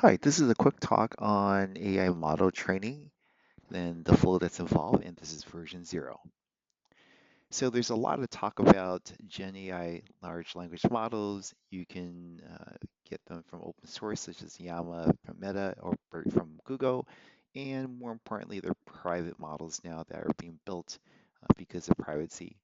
Hi, this is a quick talk on AI model training and the flow that's involved, and this is version 0. So there's a lot of talk about Gen AI large language models. You can get them from open source, such as Llama from Meta or BERT from Google, and more importantly, they're private models now that are being built because of privacy.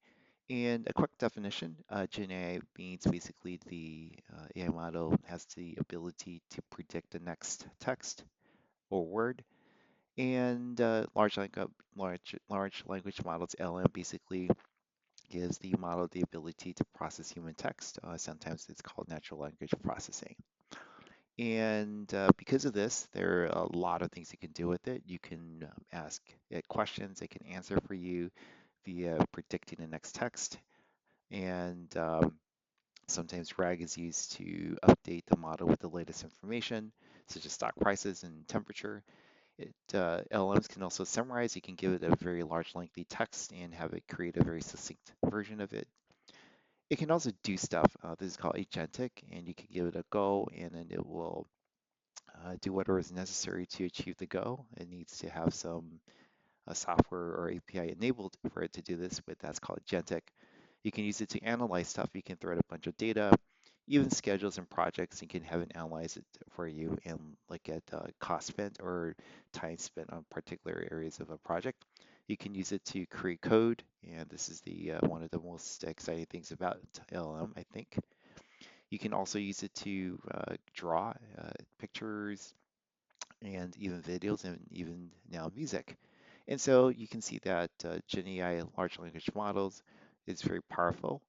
And a quick definition, Gen AI means basically the AI model has the ability to predict the next text or word. And large language models (LM) basically gives the model the ability to process human text. Sometimes it's called natural language processing. And because of this, there are a lot of things you can do with it. You can ask it questions, it can answer for you via predicting the next text. And sometimes RAG is used to update the model with the latest information, such as stock prices and temperature. LLMs can also summarize. You can give it a very large, lengthy text and have it create a very succinct version of it. It can also do stuff. This is called agentic, and you can give it a go, and then it will do whatever is necessary to achieve the go. It needs to have some software or API enabled for it to do this, but that's called agentic. You can use it to analyze stuff. You can throw in a bunch of data, even schedules and projects. You can have it analyze it for you and look at cost spent or time spent on particular areas of a project. You can use it to create code, and this is the one of the most exciting things about LLM, I think. You can also use it to draw pictures and even videos and even now music. And so you can see that GenAI large language models is very powerful.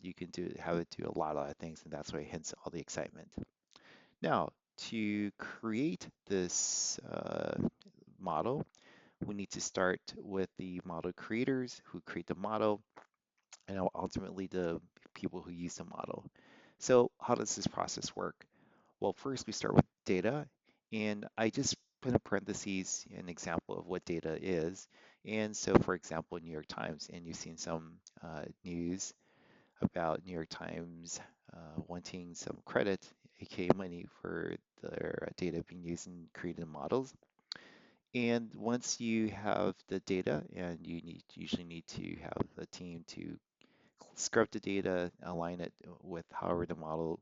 You can have it do a lot of things, and that's why hence all the excitement. Now, to create this model, we need to start with the model creators who create the model, and ultimately the people who use the model. So how does this process work? Well, first we start with data, and I just put in parentheses an example of what data is. And so, for example, New York Times, and you've seen some news about New York Times wanting some credit, aka money, for their data being used in creating models. And once you have the data, and usually need to have a team to scrub the data, align it with however the model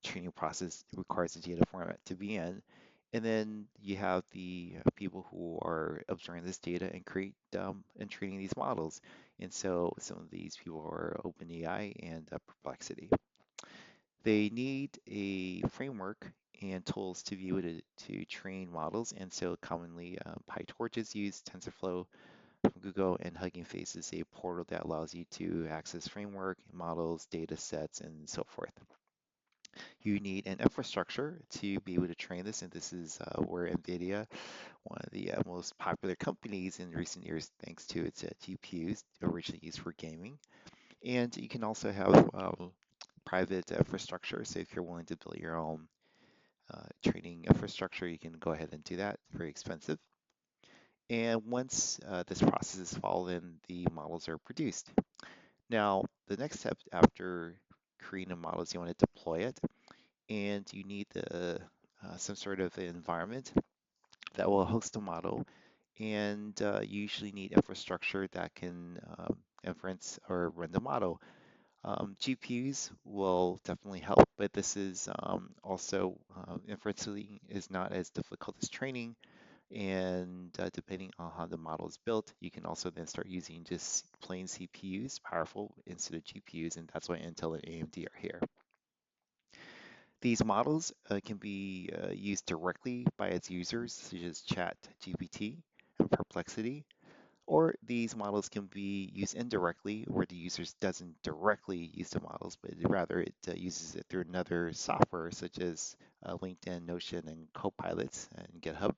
training process requires the data format to be in. And then you have the people who are observing this data and create and training these models. And so some of these people are OpenAI and Perplexity. They need a framework and tools to be able to train models. And so commonly PyTorch is used, TensorFlow from Google, and Hugging Face is a portal that allows you to access framework, models, data sets, and so forth. You need an infrastructure to be able to train this, and this is where NVIDIA, one of the most popular companies in recent years, thanks to its GPUs, originally used for gaming. And you can also have private infrastructure, so if you're willing to build your own training infrastructure, you can go ahead and do that. It's very expensive. And once this process is followed, then the models are produced. Now, the next step after creating a model is you want to deploy it, and you need some sort of environment that will host a model, and you usually need infrastructure that can inference or run the model. GPUs will definitely help, but this is also inferencing is not as difficult as training, and depending on how the model is built, you can also then start using just plain CPUs, powerful, instead of GPUs, and that's why Intel and AMD are here. These models can be used directly by its users, such as ChatGPT and Perplexity, or these models can be used indirectly, where the users doesn't directly use the models, but rather it uses it through another software, such as LinkedIn, Notion, and Copilots and GitHub.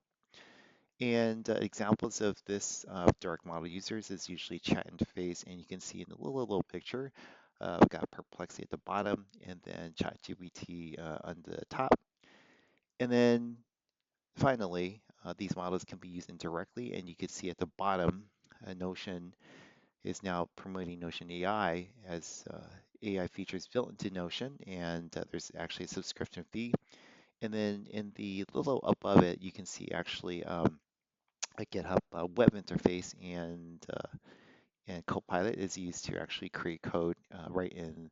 And examples of this direct model users is usually chat interface, and you can see in the little picture, we've got Perplexity at the bottom, and then ChatGPT on the top. And then finally, these models can be used indirectly, and you can see at the bottom, Notion is now promoting Notion AI as AI features built into Notion, and there's actually a subscription fee. And then in the little above it, you can see actually a GitHub web interface, and Copilot is used to actually create code right in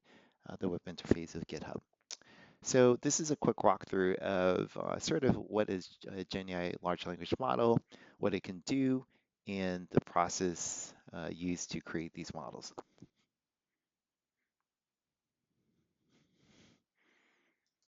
the web interface of GitHub. So this is a quick walkthrough of sort of what is a GenAI large language model, what it can do, and the process used to create these models.